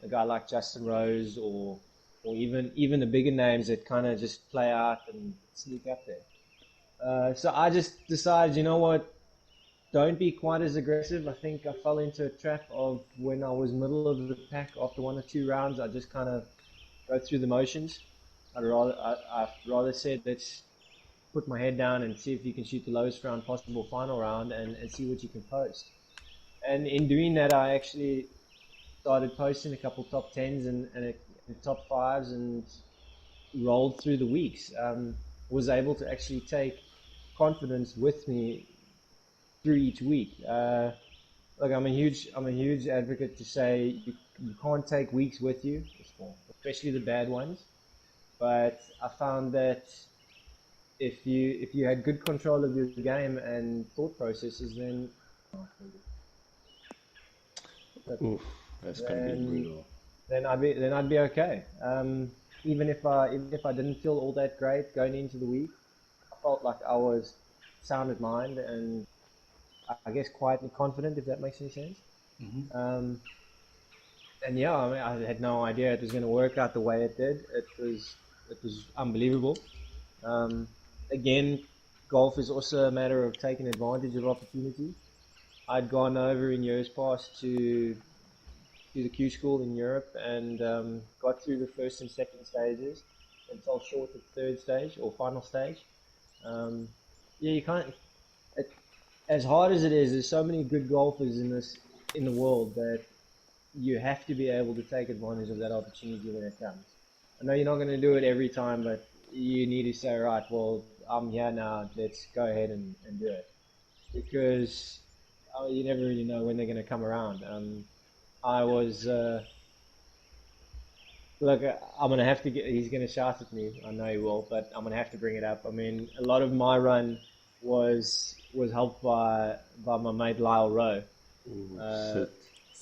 A guy like Justin Rose or even the bigger names that kind of just play out and sneak up there. So I just decided, you know what, don't be quite as aggressive. I think I fell into a trap of when I was middle of the pack after one or two rounds, I just kind of go through the motions. I'd rather said let's put my head down and see if you can shoot the lowest round possible final round and see what you can post. And in doing that, I actually started posting a couple top tens and the top fives and rolled through the weeks. Was able to actually take confidence with me through each week. Look, I'm a huge advocate to say you can't take weeks with you, especially the bad ones. But I found that if you had good control of your game and thought processes, Oof, that's gonna be then brutal. then I'd be okay. Even if I didn't feel all that great going into the week, I felt like I was sound of mind and I guess quietly confident, if that makes any sense. Um, and yeah, I mean, I had no idea it was going to work out the way it did. It was unbelievable. Um, Again, golf is also a matter of taking advantage of opportunity. I'd gone over in years past to the Q school in Europe and got through the first and second stages and fell short at the third stage or final stage. Um, yeah, you can't. It, as hard as it is, there's so many good golfers in the world that you have to be able to take advantage of that opportunity when it comes. I know you're not going to do it every time, but you need to say, right, well, I'm here now. Let's go ahead and do it because you never really know when they're going to come around. I was look. I'm gonna have to get. He's gonna shout at me. I know he will, but I'm gonna have to bring it up. I mean, a lot of my run was helped by my mate Lyle Rowe, Ooh, uh, shit.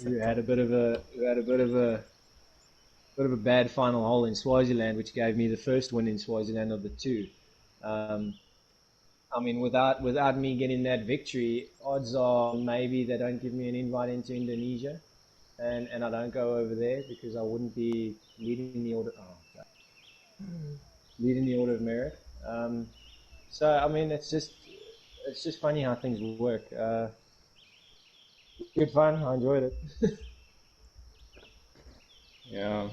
who had a bit of a bad final hole in Swaziland, which gave me the first win in Swaziland of the two. Um, I mean, without me getting that victory, odds are maybe they don't give me an invite into Indonesia, and I don't go over there because I wouldn't be leading the order. Oh, God. Leading the order of merit. So I mean, it's just funny how things work. Good fun. I enjoyed it. Yeah.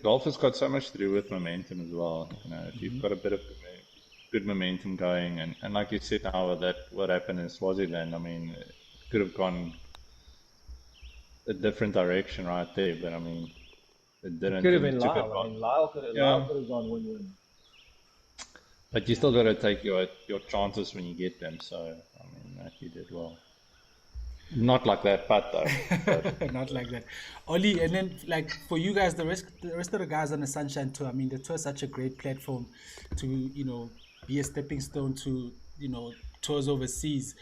Golf has got so much to do with momentum as well. You know, if you've got a bit of good momentum going, and like you said now, that what happened in Swaziland, I mean, it could have gone a different direction right there, but I mean, it It could didn't, have and you been took Lyle. I advantage. mean, Lyle Yeah, could have gone win-win. but you still got to take your chances when you get them. So I mean, that you did well. Not like that, but though. But Not like that. Oli, and then like for you guys, the rest of the guys on the Sunshine Tour, I mean, the tour is such a great platform to, be a stepping stone to, tours overseas.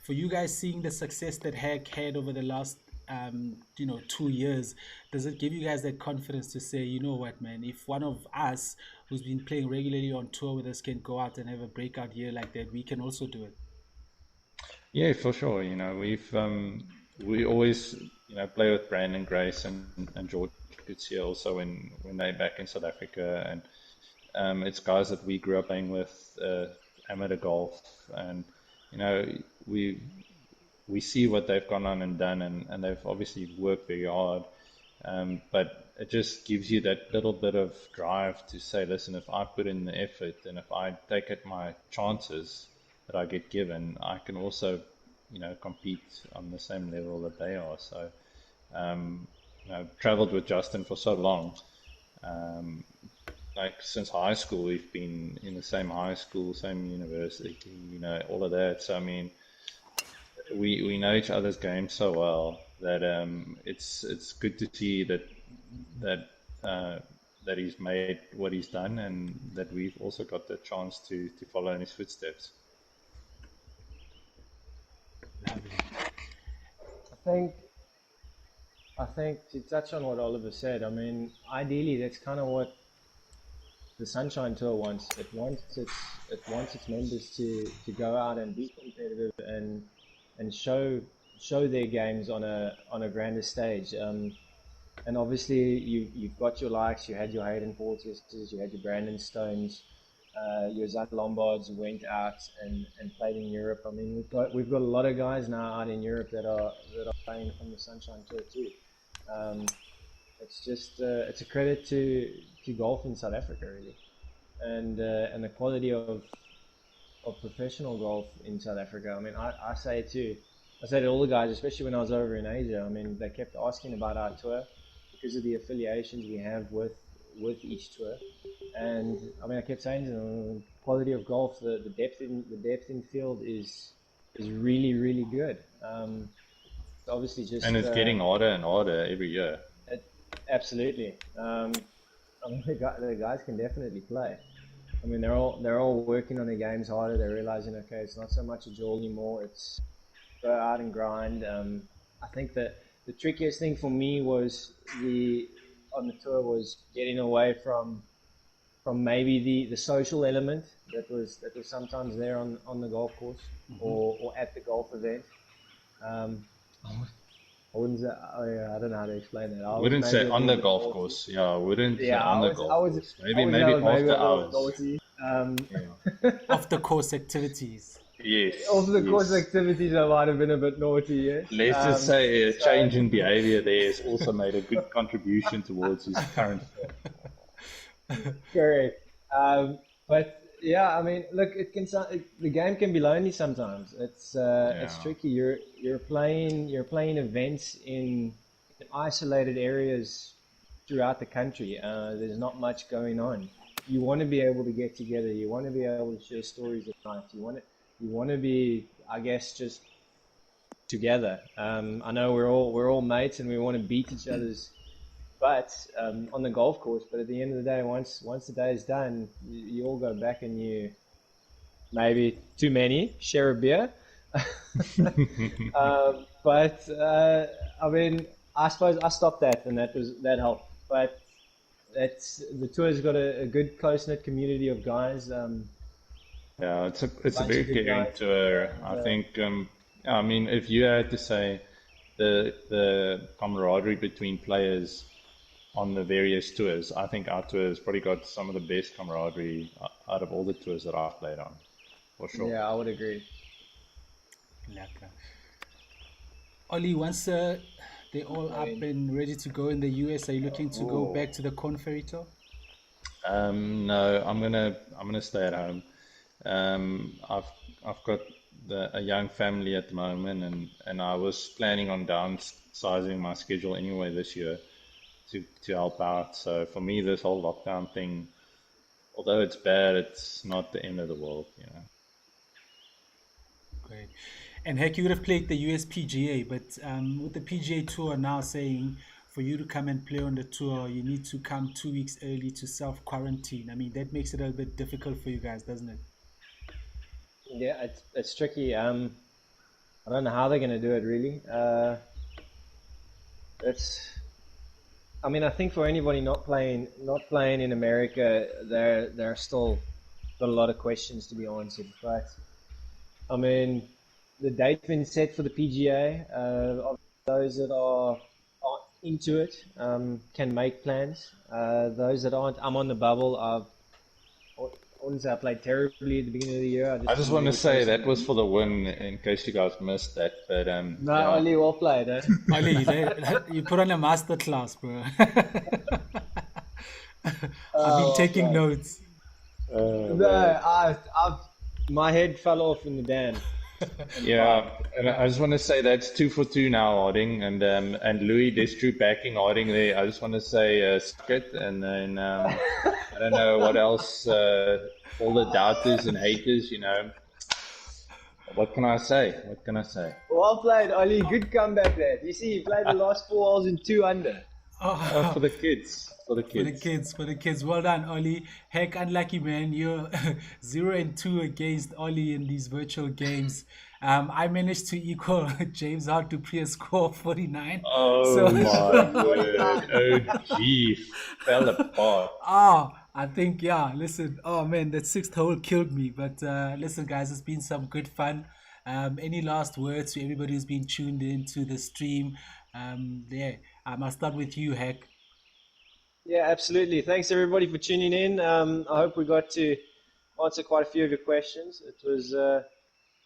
For you guys seeing the success that Hack had over the last 2 years, does it give you guys that confidence to say, you know what, man, if one of us who's been playing regularly on tour with us can go out and have a breakout year like that, we can also do it? yeah, for sure. You know, we always play with Brandon Grace and George Coetzee also when they're back in South Africa, and it's guys that we grew up playing with amateur golf, and you know we we see what they've gone on and done, and they've obviously worked very hard. But it just gives you that little bit of drive to say, listen, if I put in the effort and if I take it my chances that I get given, I can also, compete on the same level that they are. So, I've traveled with Justin for so long. Um, like since high school, we've been in the same high school, same university, all of that. So, I mean, we know each other's game so well that it's good to see that uh, that he's made what he's done and that we've also got the chance to follow in his footsteps. Lovely. I think I think to touch on what Oliver said. I mean, ideally, that's kind of what the Sunshine Tour wants. It wants its members to go out and be competitive and show their games on a grander stage. And obviously you've got your likes. You had your Hayden Porteouses, you had your Brandon Stones, your Zach Lombards went out and played in Europe. I mean, we've got a lot of guys now out in Europe that are playing from the Sunshine Tour too. Um, it's just it's a credit to golf in South Africa really, and the quality of professional golf in South Africa. I mean, I say it too. I say to all the guys, especially when I was over in Asia. I mean, they kept asking about our tour because of the affiliations we have with each tour. And I mean, I kept saying, quality of golf, the depth in field is really, really good. Obviously, just And it's getting harder and harder every year. absolutely. I mean, the guys can definitely play. I mean, they're all working on their games harder. They're realizing, okay, it's not so much a jewel anymore. It's go out and grind. I think that the trickiest thing for me was on the tour was getting away from maybe the social element that was sometimes there on the golf course or at the golf event. I wouldn't say, I don't know how to explain that. I was Wouldn't maybe say a on little the bit golf naughty. course. Yeah, I wouldn't say Yeah, on the golf course. I Maybe would say I was maybe after a little hours. naughty. Off the course activities. Yes. Also, the course Yes. activities I might have been a bit naughty, yes. Let's just say a So, change in behavior there has also made a good contribution towards his current form. correct. But yeah, I mean, look, the game can be lonely sometimes. It's Yeah. tricky. You're playing events in isolated areas throughout the country. There's not much going on. You want to be able to get together. You want to be able to share stories at night. You want to be, I guess, just together. I know we're all mates and we want to beat each other's butts on the golf course. But at the end of the day, once the day is done, you all go back and you maybe too many share a beer. But I mean, I suppose I stopped that, and that helped. But the tour's got a good close knit community of guys. Yeah, it's a Bunch very of good caring guys. tour. And, I think I mean if you had to say the camaraderie between players on the various tours, I think our tour has probably got some of the best camaraderie out of all the tours that I've played on, for sure. yeah, I would agree. Lekker. Ollie, once they're all up and ready to go in the US, are you looking to go back to the Corn Ferry Tour? No, I'm gonna stay at home. I've got a young family at the moment, and I was planning on downsizing my schedule anyway this year to help out. So for me, this whole lockdown thing, although it's bad, it's not the end of the world, you know. Great. And heck, you would have played the US PGA, but with the PGA Tour now saying for you to come and play on the tour, you need to come 2 weeks early to self-quarantine. I mean, that makes it a little bit difficult for you guys, doesn't it? Yeah, it's tricky. I don't know how they're going to do it really. I mean, I think for anybody not playing in America, they're still got a lot of questions to be answered. But I mean, the date's been set for the PGA. Those that are into it can make plans. Those that aren't, I'm on the bubble. I wouldn't say I played terribly at the beginning of the year. I just didn't want to really say post that anything. was for the win, in case you guys missed that. But No, yeah, only well played. Eh? Ollie, you put on a master class, bro. I've been taking notes. No, my head fell off in the dam. yeah. And I just want to say that's 2 for 2 now, Harding, and Louis Destru backing Harding there. I just want to say suck it, and then I don't know what else. All the doubters and haters, you know. What can I say? What can I say? Well played, Ollie. Good comeback there. You see, you played the last 4 holes in 2 under. For the kids. For the kids. For the kids. Well done, Ollie. Heck, unlucky, man. You're 0-2 against Ollie in these virtual games. I managed to equal James Hart Dupree score of 49. Oh my word. Oh gee. Fell apart. I think, yeah, listen. Oh, man, that sixth hole killed me. But listen, guys, it's been some good fun. Any last words to everybody who's been tuned into the stream? I'll start with you, Heck. Yeah, absolutely. Thanks everybody for tuning in. I hope we got to answer quite a few of your questions. It was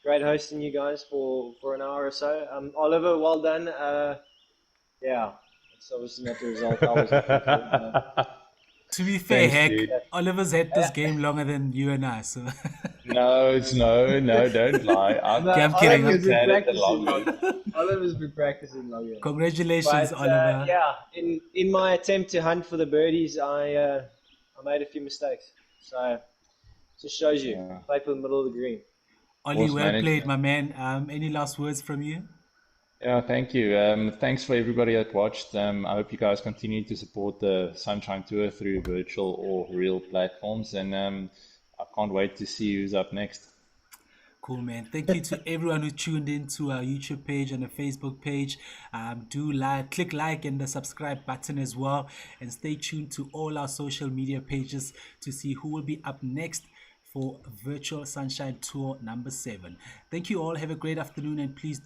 great hosting you guys for an hour or so. Oliver, well done. Yeah, it's obviously not the result I was looking for. To be fair, Thanks, Heck, dude. Oliver's had this game longer than you and I, so. No, it's no, don't lie. No, Okay, I'm kidding. Oliver's been Had it the practicing longest. longer. Oliver's been practicing longer. Congratulations, But Oliver. yeah, in my attempt to hunt for the birdies, I made a few mistakes. So just shows you, Yeah. play for the middle of the green. Ollie, Course well played, management. my man. Any last words from you? Yeah, thank you. Thanks for everybody that watched. I hope you guys continue to support the Sunshine Tour through virtual or real platforms. And I can't wait to see who's up next. Cool, man. Thank you to everyone who tuned in to our YouTube page and the Facebook page. Do click like and the subscribe button as well. And stay tuned to all our social media pages to see who will be up next for Virtual Sunshine Tour number 7. Thank you all. Have a great afternoon and please